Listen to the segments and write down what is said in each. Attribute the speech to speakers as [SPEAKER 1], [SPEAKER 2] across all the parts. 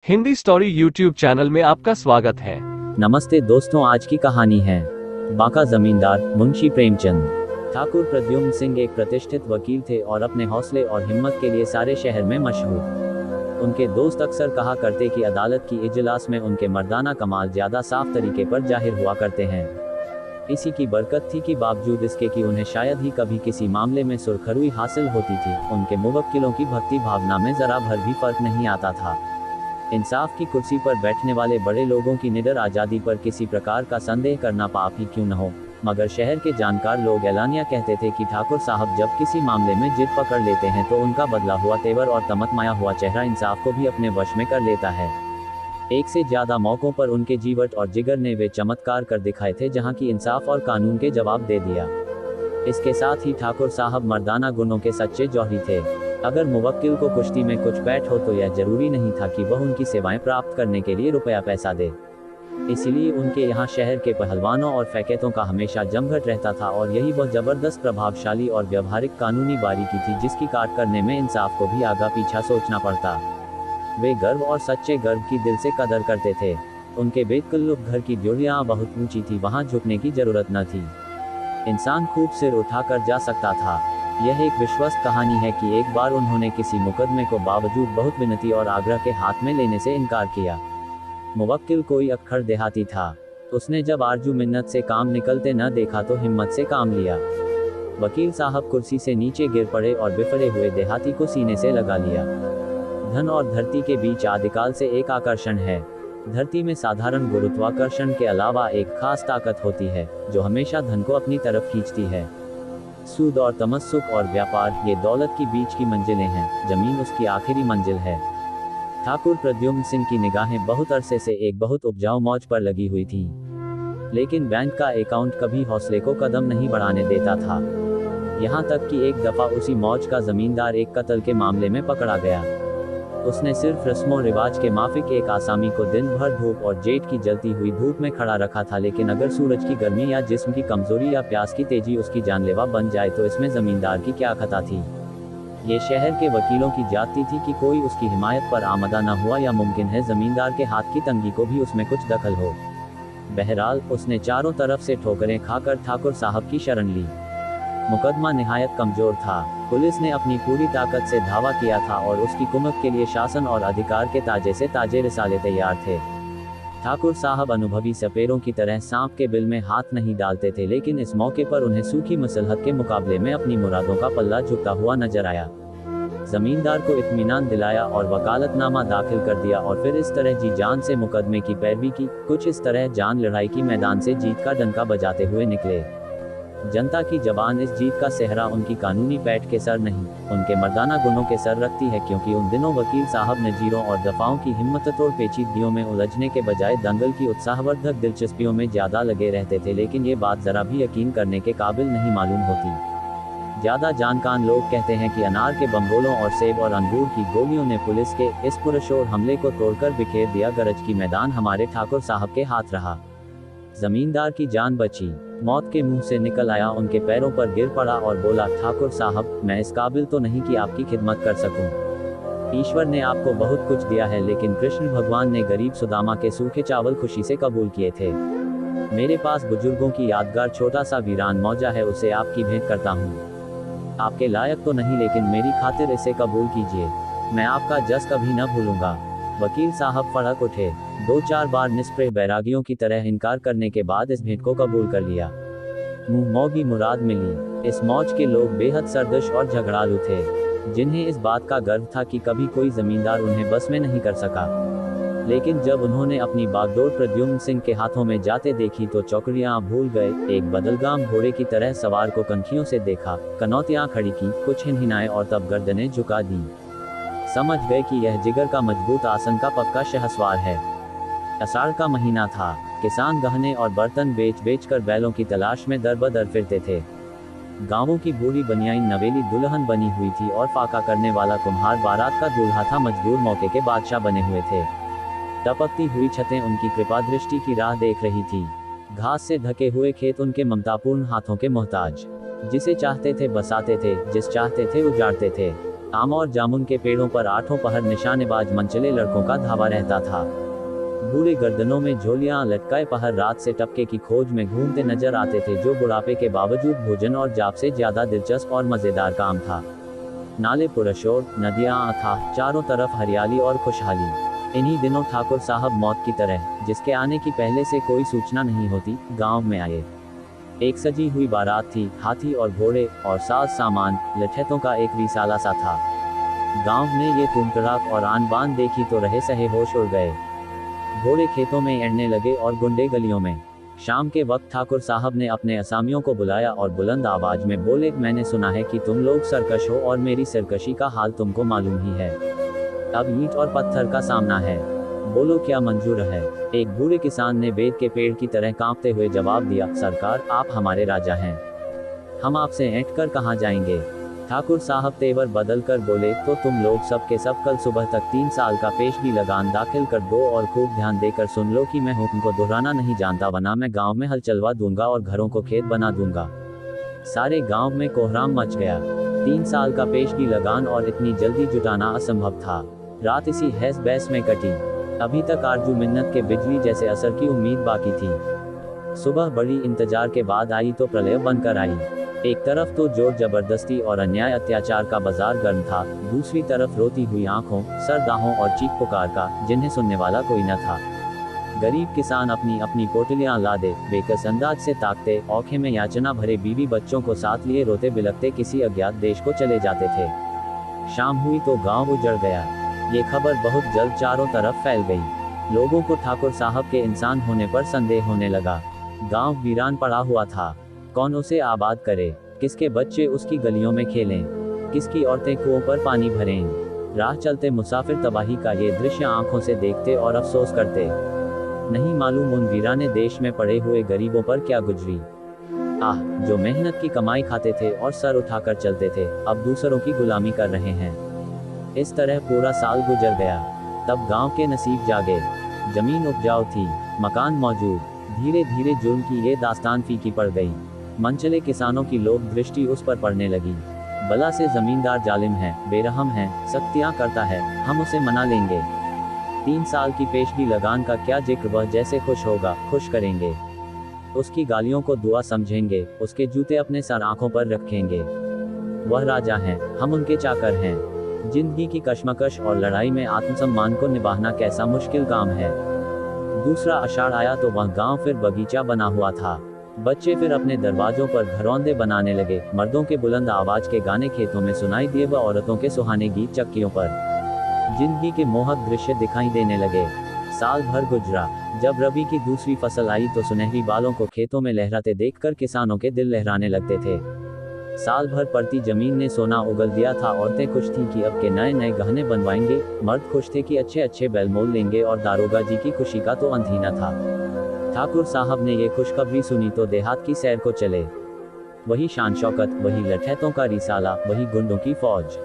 [SPEAKER 1] Hindi story YouTube channel में आपका स्वागत है।
[SPEAKER 2] नमस्ते दोस्तों, आज की कहानी है बांका जमींदार मुंशी प्रेमचंद। ठाकुर प्रद्युम्न सिंह एक प्रतिष्ठित वकील थे और अपने हौसले और हिम्मत के लिए सारे शहर में मशहूर। उनके दोस्त अक्सर कहा करते कि अदालत की इजलास में उनके मर्दाना कमाल ज्यादा साफ तरीके पर जाहिर हुआ करते हैं। इसी की बरकत थी कि बावजूद इसके कि उन्हें शायद ही कभी किसी मामले में सुरखरुई हासिल होती थी, उनके मुवक्किलों की भक्ति भावना में जरा भर भी फर्क नहीं आता था। इंसाफ की कुर्सी पर बैठने वाले बड़े लोगों की निडर आज़ादी पर किसी प्रकार का संदेह करना पाप ही क्यों न हो, मगर शहर के जानकार लोग एलानिया कहते थे कि ठाकुर साहब जब किसी मामले में जिद पकड़ लेते हैं तो उनका बदला हुआ तेवर और तमतमाया हुआ चेहरा इंसाफ को भी अपने वश में कर लेता है। एक से ज्यादा मौकों पर उनके जीवट और जिगर ने वे चमत्कार कर दिखाए थे जहां की इंसाफ और कानून के जवाब दे दिया। इसके साथ ही ठाकुर साहब मर्दाना गुणों के सच्चे जौहरी थे। अगर मुवक्किल को कुश्ती में कुछ पैठ हो तो यह जरूरी नहीं था कि वह उनकी सेवाएं प्राप्त करने के लिए रुपया पैसा दे। इसलिए उनके यहाँ शहर के पहलवानों और फैकेतों का हमेशा जमघट रहता था और यही वह जबरदस्त प्रभावशाली और व्यवहारिक कानूनी बारीकी थी जिसकी काट करने में इंसाफ को भी आगा पीछा सोचना पड़ता। वे गर्व और सच्चे गर्व की दिल से कदर करते थे। उनके बेतकल्लुफ घर की ड्योढ़ियां बहुत ऊंची थी, वहां झुकने की जरूरत न थी। इंसान खूब सिर उठाकर जा सकता था। यह एक विश्वस्त कहानी है कि एक बार उन्होंने किसी मुकदमे को बावजूद बहुत विनती और आग्रह के हाथ में लेने से इनकार किया। मुवक्किल कोई अक्खड़ देहाती था। उसने जब आरजू मिन्नत से काम निकलते न देखा तो हिम्मत से काम लिया। वकील साहब कुर्सी से नीचे गिर पड़े और बिफरे हुए देहाती को सीने से लगा लिया। धन और धरती के बीच आदिकाल से एक आकर्षण है। धरती में साधारण गुरुत्वाकर्षण के अलावा एक खास ताकत होती है जो हमेशा धन को अपनी तरफ खींचती है। सूद और तमस्सुक और व्यापार ये दौलत की बीच की मंजिलें हैं, जमीन उसकी आखिरी मंजिल है। ठाकुर प्रद्युम्न सिंह की निगाहें बहुत अरसे से एक बहुत उपजाऊ मौज पर लगी हुई थी, लेकिन बैंक का अकाउंट कभी हौसले को कदम नहीं बढ़ाने देता था। यहाँ तक कि एक दफा उसी मौज का जमींदार एक कत्ल के मामले में पकड़ा गया। उसने सिर्फ रस्मों रिवाज के माफिक एक आसामी को दिन भर धूप और जेठ की जलती हुई धूप में खड़ा रखा था, लेकिन अगर सूरज की गर्मी या जिस्म की कमजोरी या प्यास की तेजी उसकी जानलेवा बन जाए तो इसमें जमींदार की क्या खता थी। ये शहर के वकीलों की जाति थी कि कोई उसकी हिमायत पर आमदा न हुआ या मुमकिन है जमींदार के हाथ की तंगी को भी उसमें कुछ दखल हो। बहरहाल उसने चारों तरफ से ठोकरें खाकर ठाकुर साहब की शरण ली। मुकदमा निहायत कमजोर था। पुलिस ने अपनी पूरी ताकत से धावा किया था और उसकी कुमक के लिए शासन और अधिकार के ताजे से ताजे रिसाले तैयार थे। ठाकुर साहब अनुभवी सपेरों की तरह सांप के बिल में हाथ नहीं डालते थे, लेकिन इस मौके पर उन्हें सूखी मसलहत के मुकाबले में अपनी मुरादों का पल्ला झुकता हुआ नजर आया। जमींदार को इत्मीनान दिलाया और वकालतनामा दाखिल कर दिया और फिर इस तरह जी जान से मुकदमे की पैरवी की। कुछ इस तरह जान लड़ाई की मैदान से जीत का डंका बजाते हुए निकले। जनता की जबान इस जीत का सेहरा उनकी कानूनी पैठ के सर नहीं, उनके मर्दाना गुणों के सर रखती है, क्योंकि उन दिनों वकील साहब नजीरों और दफाओं की हिम्मत तोड़ पेचीदगियों में उलझने के बजाय दंगल की उत्साहवर्धक दिलचस्पियों में ज्यादा लगे रहते थे। लेकिन ये बात जरा भी यकीन करने के काबिल नहीं मालूम होती। ज्यादा जानकार लोग कहते हैं कि अनार के बमगोलों और सेब और अंगूर की गोलियों ने पुलिस के इस पुरशोर हमले को तोड़कर बिखेर दिया। गरज की मैदान हमारे ठाकुर साहब के हाथ रहा। जमींदार की जान बची। मौत के मुंह से निकल आया, उनके पैरों पर गिर पड़ा और बोला, ठाकुर साहब, मैं इस काबिल तो नहीं कि आपकी खिदमत कर सकूं। ईश्वर ने आपको बहुत कुछ दिया है, लेकिन कृष्ण भगवान ने गरीब सुदामा के सूखे चावल खुशी से कबूल किए थे। मेरे पास बुजुर्गों की यादगार छोटा सा वीरान मौजा है, उसे आपकी भेंट करता हूँ। आपके लायक तो नहीं, लेकिन मेरी खातिर इसे कबूल कीजिए। मैं आपका जस कभी न भूलूंगा। वकील साहब फड़क उठे। 2-4 बार निष्प्रिय बैरागियों की तरह इनकार करने के बाद इस भेंट को कबूल कर लिया। मुंह मौगी मुराद मिली। इस मौज के लोग बेहद सरदश और झगड़ालू थे, जिन्हें इस बात का गर्व था कि कभी कोई जमींदार उन्हें बस में नहीं कर सका। लेकिन जब उन्होंने अपनी बागडोर प्रद्युम्न सिंह के हाथों में जाते देखी तो चौकड़ियां भूल गए। एक बदलगाम घोड़े की तरह सवार को कनखियों से देखा, कनौतियां खड़ी की, कुछ हिनहिनाए और तब गर्दनें झुका दी। समझ गए कि यह जिगर का मजबूत आसन का पक्का शहसवार है। आषाढ़ का महीना था। किसान गहने और बर्तन बेच बेच कर बैलों की तलाश में दर बदर फिरते थे। गांवों की बूढ़ी बनियाई नवेली दुल्हन बनी हुई थी और फाका करने वाला कुम्हार बारात का दूल्हा था। मजदूर मौके के बादशाह बने हुए थे। टपकती हुई छतें उनकी कृपा दृष्टि की राह देख रही थी। घास से ढके हुए खेत उनके ममतापूर्ण हाथों के मोहताज। जिसे चाहते थे बसाते थे, जिस चाहते थे उजाड़ते थे। आम और जामुन के पेड़ों पर आठों पहर निशानेबाज मनचले लड़कों का धावा रहता था। बूढ़े गर्दनों में झोलियां लटकाए पहर रात से टपके की खोज में घूमते नजर आते थे, जो बुढ़ापे के बावजूद भोजन और जाप से ज्यादा दिलचस्प और मजेदार काम था। नाले पुरशोर, नदियां अथाह, चारों तरफ हरियाली और खुशहाली। इन्हीं दिनों ठाकुर साहब मौत की तरह, जिसके आने की पहले से कोई सूचना नहीं होती, गांव में आए। एक सजी हुई बारात थी, हाथी और घोड़े और साज सामान, लठैतों का एक रिसाला सा था। गांव ने ये तुमतड़ाक और आन बान देखी तो रहे सहे होश उड़ गए। घोड़े खेतों में एड़ने लगे और गुंडे गलियों में। शाम के वक्त ठाकुर साहब ने अपने असामियों को बुलाया और बुलंद आवाज में बोले, मैंने सुना है कि तुम लोग सरकश हो और मेरी सरकशी का हाल तुमको मालूम ही है। अब ईंट और पत्थर का सामना है, बोलो क्या मंजूर है। एक बूढ़े किसान ने बेद के पेड़ की तरह कांपते हुए जवाब दिया, सरकार आप हमारे राजा हैं, हम आपसे ऐंठ कर कहाँ जाएंगे। ठाकुर साहब तेवर बदल कर बोले, तो तुम लोग सब के सब कल सुबह तक 3 साल का पेशगी लगान दाखिल कर दो और खूब ध्यान देकर सुन लो कि मैं हुक्म को दोहराना नहीं जानता, वरना मैं गांव में हल चलवा दूंगा और घरों को खेत बना दूंगा। सारे गांव में कोहराम मच गया। 3 साल का पेशगी लगान और इतनी जल्दी जुटाना असंभव था। रात इसी हैस बैस में कटी। अभी तक आरजू मिन्नत के बिजली जैसे असर की उम्मीद बाकी थी। सुबह बड़ी इंतजार के बाद आई तो प्रलय बनकर आई। एक तरफ तो जोर जबरदस्ती और अन्याय अत्याचार का बाजार गर्म था, दूसरी तरफ रोती हुई आंखों, सरदाहों और चीख पुकार का, जिन्हें सुनने वाला कोई न था। गरीब किसान अपनी अपनी पोटलियां लादे, बेकस अंदाज से ताकते, औखे में याचना भरे बीवी बच्चों को साथ लिए रोते बिलखते किसी अज्ञात देश को चले जाते थे। शाम हुई तो गांव उजड़ गया। ये खबर बहुत जल्द चारों तरफ फैल गई। लोगों को ठाकुर साहब के इंसान होने पर संदेह होने लगा। गांव वीरान पड़ा हुआ था, कौन उसे आबाद करे, किसके बच्चे उसकी गलियों में खेलें, किसकी औरतें कुओं पर पानी भरें। राह चलते मुसाफिर तबाही का ये दृश्य आंखों से देखते और अफसोस करते। नहीं मालूम उन वीराने देश में पड़े हुए गरीबों पर क्या गुजरी। आह, जो मेहनत की कमाई खाते थे और सर उठाकर चलते थे, अब दूसरों की गुलामी कर रहे हैं। इस तरह पूरा साल गुजर गया। तब गांव के नसीब जागे। जमीन उपजाऊ थी, मकान मौजूद। धीरे धीरे जुर्म की ये दास्तान फीकी पड़ गई। मनचले किसानों की लोक दृष्टि उस पर पड़ने लगी। बला से जमींदार जालिम है, बेरहम है, सख्तियां करता है, हम उसे मना लेंगे। 3 साल की पेशगी लगान का क्या जिक्र, वह जैसे खुश होगा खुश करेंगे। उसकी गालियों को दुआ समझेंगे, उसके जूते अपने सर आंखों पर रखेंगे। वह राजा है, हम उनके चाकर हैं। जिंदगी की कश्मकश और लड़ाई में आत्मसम्मान को निभाना कैसा मुश्किल काम है। दूसरा आषाढ़ आया तो वह गांव फिर बगीचा बना हुआ था। बच्चे फिर अपने दरवाजों पर घरौंदे बनाने लगे। मर्दों के बुलंद आवाज के गाने खेतों में सुनाई दिए व औरतों के सुहाने गीत चक्कियों पर। जिंदगी के मोहक दृश्य दिखाई देने लगे। साल भर गुजरा। जब रबी की दूसरी फसल आई तो सुनहरी बालों को खेतों में लहराते देखकर किसानों के दिल लहराने लगते थे। साल भर पड़ती जमीन ने सोना उगल दिया था। औरतें खुश थीं कि अब के नए नए गहने बनवाएंगे। मर्द खुश थे कि अच्छे अच्छे बैल मोल लेंगे और दारोगा जी की खुशी का तो अंत ही न था। ठाकुर साहब ने ये खुशखबरी सुनी तो देहात की सैर को चले। वही शान शौकत, वही लठैतों का रिसाला, वही गुंडों की फौज।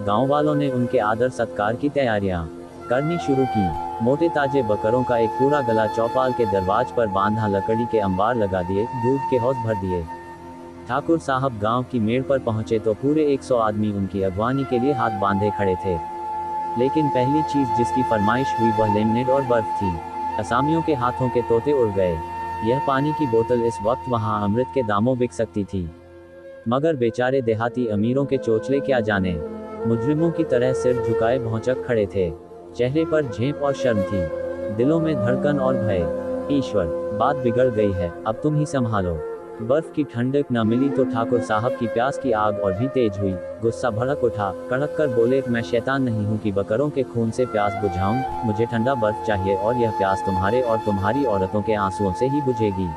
[SPEAKER 2] गांव वालों ने उनके आदर सत्कार की तैयारियां करनी शुरू की। मोटे ताजे बकरों का एक पूरा गला चौपाल के दरवाज पर बांधा, लकड़ी के अंबार लगा दिए, दूध के हौज भर दिए। ठाकुर साहब गांव की मेड़ पर पहुंचे तो पूरे 100 आदमी उनकी अगवानी के लिए हाथ बांधे खड़े थे। लेकिन पहली चीज जिसकी फरमाइश हुई वह लेमनेड और बर्फ थी। असामियों के हाथों के तोते उड़ गए। यह पानी की बोतल इस वक्त वहां अमृत के दामों बिक सकती थी। मगर बेचारे देहाती अमीरों के चोचले क्या जाने। मुजरिमों की तरह सिर झुकाए भौचक खड़े थे। चेहरे पर झेप और शर्म थी, दिलों में धड़कन और भय। ईश्वर, बात बिगड़ गई है, अब तुम ही संभालो। बर्फ की ठंडक न मिली तो ठाकुर साहब की प्यास की आग और भी तेज हुई। गुस्सा भड़क उठा, कड़क कर बोले, मैं शैतान नहीं हूँ कि बकरों के खून से प्यास बुझाऊं। मुझे ठंडा बर्फ चाहिए और यह प्यास तुम्हारे और तुम्हारी औरतों के आंसुओं से ही बुझेगी।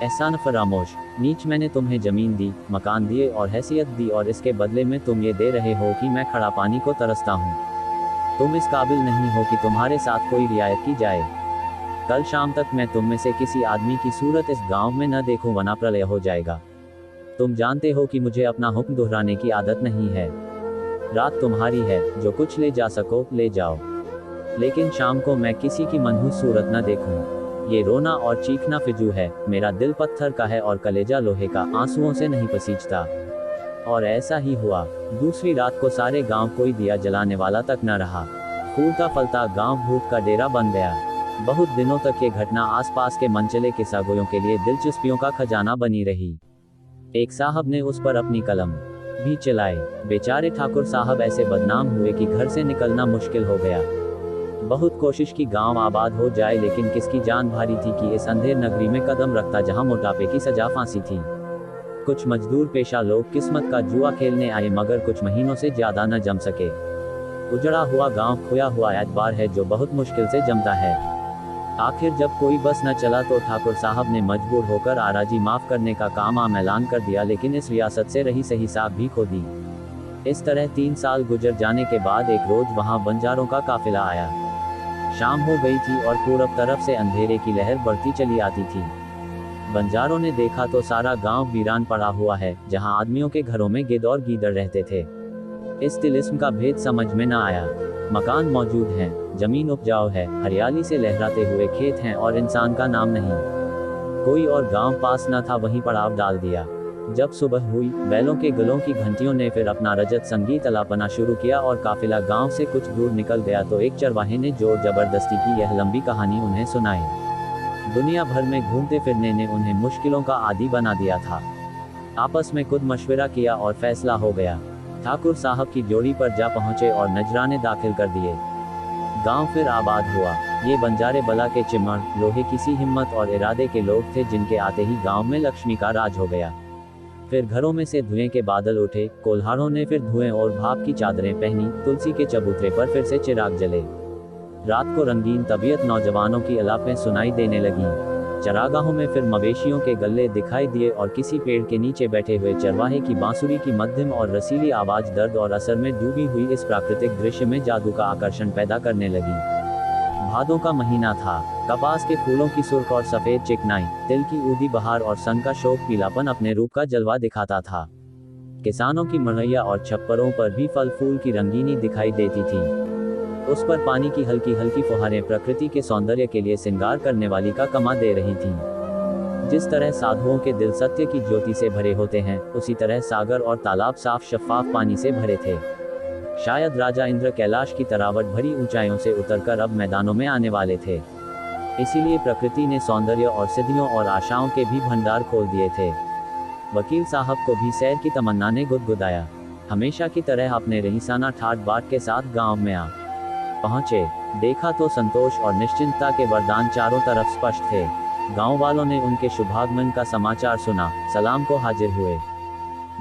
[SPEAKER 2] एहसान फरामोश, नीच मैंने तुम्हें जमीन दी, मकान दिए और हैसियत दी और इसके बदले में तुम ये दे रहे हो कि मैं खड़ा पानी को तरसता हूँ। तुम इस काबिल नहीं हो कि तुम्हारे साथ कोई रियायत की जाए। कल शाम तक मैं तुम में से किसी आदमी की सूरत इस गांव में न देखूं, वरना प्रलय हो जाएगा। तुम जानते हो कि मुझे अपना हुक्म दोहराने की आदत नहीं है। रात तुम्हारी है, जो कुछ ले जा सको ले जाओ, लेकिन शाम को मैं किसी की मनहूस सूरत न देखूं। ये रोना और चीखना फिजू है। मेरा दिल पत्थर का है और कलेजा लोहे का, आंसुओं से नहीं पसीजता। और ऐसा ही हुआ। दूसरी रात को सारे गांव कोई दिया जलाने वाला तक न रहा। फूलता फलता गांव भूत का डेरा बन गया। बहुत दिनों तक ये घटना आसपास के मनचले किस्सागोयों के लिए दिलचस्पियों का खजाना बनी रही। एक साहब ने उस पर अपनी कलम भी चलाए। बेचारे ठाकुर साहब ऐसे बदनाम हुए कि घर से निकलना मुश्किल हो गया। बहुत कोशिश की गांव आबाद हो जाए, लेकिन किसकी जान भारी थी कि इस अंधेर नगरी में कदम रखता जहां मोटापे की सजा फांसी थी। कुछ मजदूर पेशा लोग किस्मत का जुआ खेलने आए, मगर कुछ महीनों से ज्यादा न जम सके। उजड़ा हुआ गांव खोया हुआ एतबार है जो बहुत मुश्किल से जमता है। आखिर जब कोई बस न चला तो ठाकुर साहब ने मजबूर होकर आराजी माफ करने का काम आम ऐलान कर दिया, लेकिन इस रियासत से रही सही साख भी खो दी। इस तरह 3 साल गुजर जाने के बाद एक रोज वहां बंजारों का काफिला आया। शाम हो गई थी और पूरब तरफ से अंधेरे की लहर बढ़ती चली आती थी। बंजारों ने देखा तो सारा गांव वीरान पड़ा हुआ है, जहां आदमियों के घरों में गिद्ध और गीदड़ रहते थे। इस तिलिस्म का भेद समझ में न आया। मकान मौजूद हैं, जमीन उपजाऊ है, हरियाली से लहराते हुए खेत हैं और इंसान का नाम नहीं। कोई और गांव पास न था, वहीं पड़ाव डाल दिया। जब सुबह हुई, बैलों के गलों की घंटियों ने फिर अपना रजत संगीत अलापना शुरू किया और काफिला गांव से कुछ दूर निकल गया तो एक चरवाहे ने जोर जबरदस्ती की यह लंबी कहानी उन्हें सुनाई। दुनिया भर में घूमते फिरने ने उन्हें मुश्किलों का आदी बना दिया था। आपस में खुद मशवरा किया और फैसला हो गया। ठाकुर साहब की जोड़ी पर जा पहुंचे और नजराने दाखिल कर दिए। गांव फिर आबाद हुआ। ये बंजारे बला के चिमड़, लोहे की सी हिम्मत और इरादे के लोग थे, जिनके आते ही गांव में लक्ष्मी का राज हो गया। फिर घरों में से धुएं के बादल उठे, कोल्हारों ने फिर धुएं और भाप की चादरें पहनी, तुलसी के चबूतरे पर फिर से चिराग जले। रात को रंगीन तबीयत नौजवानों की अलापें सुनाई देने लगी। चरागाहों में फिर मवेशियों के गल्ले दिखाई दिए और किसी पेड़ के नीचे बैठे हुए चरवाहे की बांसुरी की मध्यम और रसीली आवाज दर्द और असर में डूबी हुई इस प्राकृतिक दृश्य में जादू का आकर्षण पैदा करने लगी। भादों का महीना था। कपास के फूलों की सुर्ख और सफेद चिकनाई, तिल की ऊदी बहार और सन का शोक पीलापन अपने रूप का जलवा दिखाता था। किसानों की मड़ैया और छप्परों पर भी फल फूल की रंगीनी दिखाई देती थी। उस पर पानी की हल्की हल्की फुहारें प्रकृति के सौंदर्य के लिए श्रृंगार करने वाली का कमा दे रही थीं। जिस तरह साधुओं के दिल सत्य की ज्योति से भरे होते हैं, उसी तरह सागर और तालाब साफ शफाफ पानी से भरे थे। शायद राजा इंद्र कैलाश की तरावट भरी ऊंचाइयों से उतरकर अब मैदानों में आने वाले थे। इसीलिए प्रकृति ने सौंदर्य और सिद्धियों और आशाओं के भी भंडार खोल दिए थे। वकील साहब को भी सैर की तमन्ना ने गुदगुदाया। हमेशा की तरह अपने रईसाना ठाट बाट के साथ गांव में आ पहुंचे। देखा तो संतोष और निश्चिंतता के वरदान चारों तरफ स्पष्ट थे। गांव वालों ने उनके शुभागमन का समाचार सुना, सलाम को हाजिर हुए।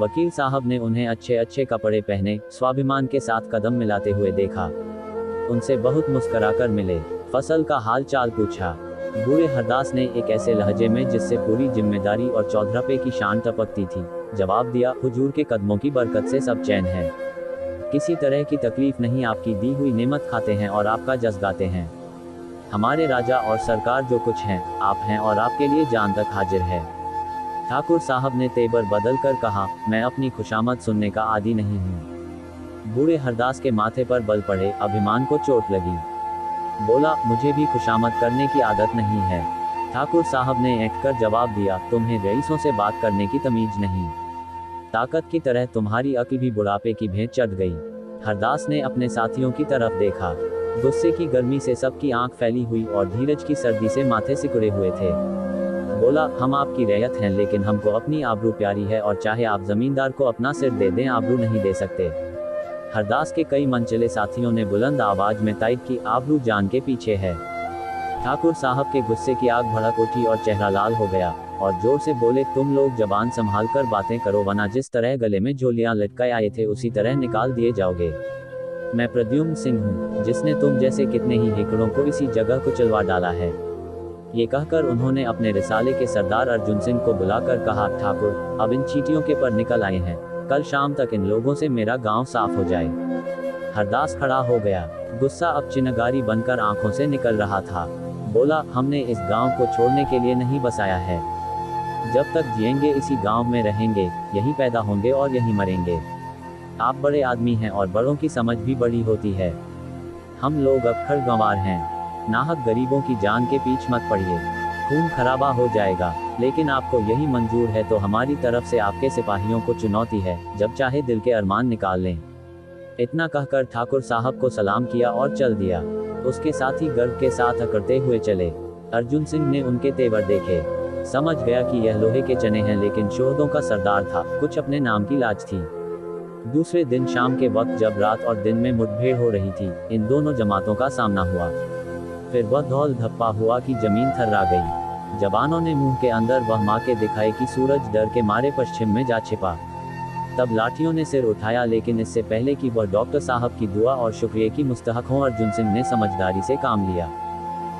[SPEAKER 2] वकील साहब ने उन्हें अच्छे अच्छे कपड़े पहने, स्वाभिमान के साथ कदम मिलाते हुए देखा। उनसे बहुत मुस्कुराकर मिले, फसल का हाल चाल पूछा। बूढ़े हरदास ने एक ऐसे लहजे में जिससे पूरी जिम्मेदारी और चौधरापे की शान टपकती थी, जवाब दिया, हुजूर के कदमों की बरकत से सब चैन है। किसी तरह की तकलीफ नहीं, आपकी दी हुई नेमत खाते हैं और आपका जस गाते हैं। हमारे राजा और सरकार जो कुछ हैं, आप हैं और आपके लिए जान तक हाजिर है। ठाकुर साहब ने तेवर बदल कर कहा, मैं अपनी खुशामद सुनने का आदी नहीं हूँ। बूढ़े हरदास के माथे पर बल पड़े, अभिमान को चोट लगी। बोला, मुझे भी खुशामद करने की आदत नहीं है। ठाकुर साहब ने ऐंठ कर जवाब दिया, तुम्हें रईसों से बात करने की तमीज नहीं। ताकत की तरह तुम्हारी अक्ल भी बुढ़ापे की भेंट चढ़ गई। हरदास ने अपने साथियों की तरफ देखा। गुस्से की गर्मी से सबकी आंख फैली हुई और धीरज की सर्दी से माथे सिकुड़े हुए थे। बोला, हम आपकी रैयत हैं, लेकिन हमको अपनी आबरू प्यारी है और चाहे आप जमींदार को अपना सिर दे दें, आबरू नहीं दे सकते। हरदास के कई मनचले साथियों ने बुलंद आवाज में तायद की, आबरू जान के पीछे है। ठाकुर साहब के गुस्से की आग भड़क उठी और चेहरा लाल हो गया और जोर से बोले, तुम लोग जबान संभाल कर बातें करो, वरना जिस तरह गले में झोलियां लटकाए आए थे उसी तरह निकाल दिए जाओगे। मैं प्रद्युम्न सिंह हूँ, जिसने तुम जैसे कितने ही हेकड़ों को इसी जगह कुचलवा डाला है। ये कहकर उन्होंने अपने रिसाले के सरदार अर्जुन सिंह को बुलाकर कहा, ठाकुर, अब इन चीटियों के पर निकल आए हैं, कल शाम तक इन लोगों से मेरा गांव साफ हो जाए। हरदास खड़ा हो गया। गुस्सा अब चिनगारी बनकर आंखों से निकल रहा था। बोला, हमने इस गांव को छोड़ने के लिए नहीं बसाया है। जब तक जिएंगे इसी गांव में रहेंगे, यही पैदा होंगे और यही मरेंगे। आप बड़े आदमी हैं और बड़ों की समझ भी बड़ी होती है। हम लोग अब खरगंवार हैं। नाहक गरीबों की जान के पीछ मत पड़िए, खून खराबा हो जाएगा। लेकिन आपको यही मंजूर है तो हमारी तरफ से आपके सिपाहियों को चुनौती है, जब चाहे दिल के अरमान निकाल लें। इतना कहकर ठाकुर साहब को सलाम किया और चल दिया। उसके साथी गर्व के साथ अकड़ते हुए चले। अर्जुन सिंह ने उनके तेवर देखे, समझ गया कि यह लोहे के चने हैं, लेकिन शोहदों का सरदार था, कुछ अपने नाम की लाज थी। दूसरे दिन शाम के वक्त जब रात और दिन में मुठभेड़ हो रही थी, इन दोनों जमातों का सामना हुआ। फिर वह धौल धप्पा हुआ कि जमीन थर्रा गई। जवानों ने मुंह के अंदर वह माँ के दिखाए कि सूरज डर के मारे पश्चिम में जा छिपा। तब लाठियों ने सिर उठाया, लेकिन इससे पहले कि वह डॉक्टर साहब की दुआ और शुक्रिया की मुस्तहक हों, अर्जुन सिंह ने समझदारी से काम लिया।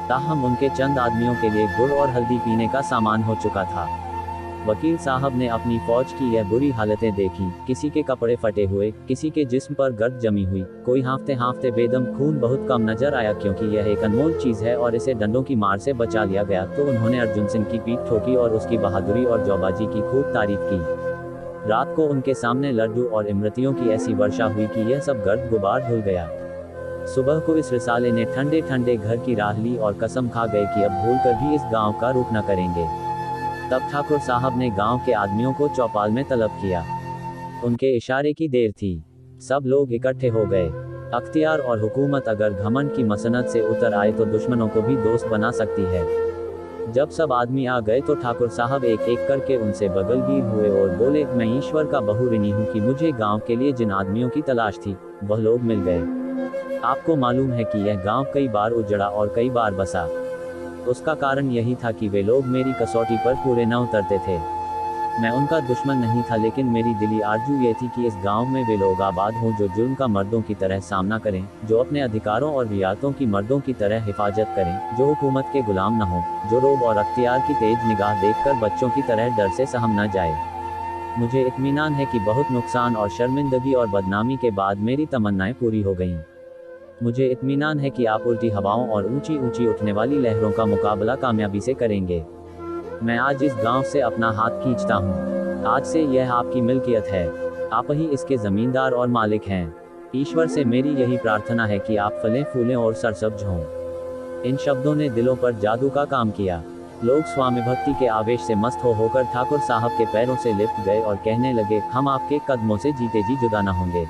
[SPEAKER 2] ताहम उनके चंद आदमियों के लिए गुड़ और हल्दी पीने का सामान हो चुका था। वकील साहब ने अपनी फौज की यह बुरी हालतें देखी, किसी के कपड़े फटे हुए, किसी के जिस्म पर गर्द जमी हुई, कोई हाँफते हाँफते बेदम। खून बहुत कम नजर आया, क्योंकि यह एक अनमोल चीज है और इसे डंडों की मार से बचा लिया गया। तो उन्होंने अर्जुन सिंह की पीठ ठोकी और उसकी बहादुरी और जौबाजी की खूब तारीफ की। रात को उनके सामने लड्डू और इमरतियों की ऐसी वर्षा हुई कि यह सब गर्द गुबार धुल गया। सुबह को इस रिसाले ने ठंडे ठंडे घर की राह ली और कसम खा गए कि अब भूलकर भी इस गांव का रुख न करेंगे। तब ठाकुर साहब ने गांव के आदमियों को चौपाल में तलब किया। उनके इशारे की देर थी, सब लोग इकट्ठे हो गए। अख्तियार और हुकूमत अगर घमंड की मसनत से उतर आए तो दुश्मनों को भी दोस्त बना सकती है। जब सब आदमी आ गए तो ठाकुर साहब एक एक करके उनसे बगलगीर हुए और बोले, मैं ईश्वर का बहु ऋणी हूँ कि मुझे गांव के लिए जिन आदमियों की तलाश थी, वह लोग मिल गए। आपको मालूम है कि यह गांव कई बार उजड़ा और कई बार बसा। उसका कारण यही था कि वे लोग मेरी कसौटी पर पूरे न उतरते थे। मैं उनका दुश्मन नहीं था, लेकिन मेरी दिली आरजू ये थी कि इस गांव में वे लोग आबाद हों जो जुल्म का मर्दों की तरह सामना करें, जो अपने अधिकारों और रियायतों की मर्दों की तरह हिफाजत करें, जो हुकूमत के गुलाम न हों, जो रोब और अख्तियार की तेज निगाह देखकर बच्चों की तरह डर से सहम न जाए। मुझे इत्मीनान है कि बहुत नुकसान और शर्मिंदगी और बदनामी के बाद मेरी तमन्नाएं पूरी हो गईं। मुझे इत्मीनान है कि आप उल्टी हवाओं और ऊंची ऊंची उठने वाली लहरों का मुकाबला कामयाबी से करेंगे। मैं आज इस गांव से अपना हाथ खींचता हूँ। आज से यह आपकी मिल्कियत है, आप ही इसके जमींदार और मालिक हैं। ईश्वर से मेरी यही प्रार्थना है कि आप फलें फूलें और सरसब्ज हों। इन शब्दों ने दिलों पर जादू का काम किया। लोग स्वामी भक्ति के आवेश से मस्त होकर ठाकुर साहब के पैरों से लिपट गए और कहने लगे, हम आपके कदमों से जीते जी जुदा न होंगे।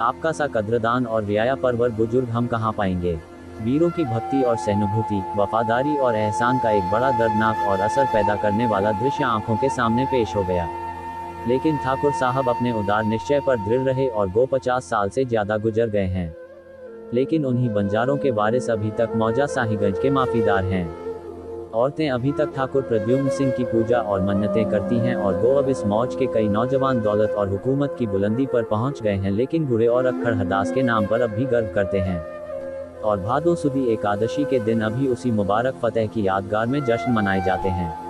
[SPEAKER 2] आपका सा कद्रदान और रियाया परवर बुजुर्ग हम कहाँ पाएंगे। वीरों की भक्ति और सहानुभूति, वफादारी और एहसान का एक बड़ा दर्दनाक और असर पैदा करने वाला दृश्य आंखों के सामने पेश हो गया। लेकिन ठाकुर साहब अपने उदार निश्चय पर दृढ़ रहे और 50 साल से ज्यादा गुजर गए हैं। लेकिन उन्हीं बंजारों के वारिस अभी तक मौजा साहिगंज के माफीदार हैं। औरतें अभी तक ठाकुर प्रद्युम्न सिंह की पूजा और मन्नतें करती हैं और गो अब इस मौज के कई नौजवान दौलत और हुकूमत की बुलंदी पर पहुंच गए हैं, लेकिन गुरे और अक्खड़ हरदास के नाम पर अब भी गर्व करते हैं। और भादो सुदी एकादशी के दिन अभी उसी मुबारक फतेह की यादगार में जश्न मनाए जाते हैं।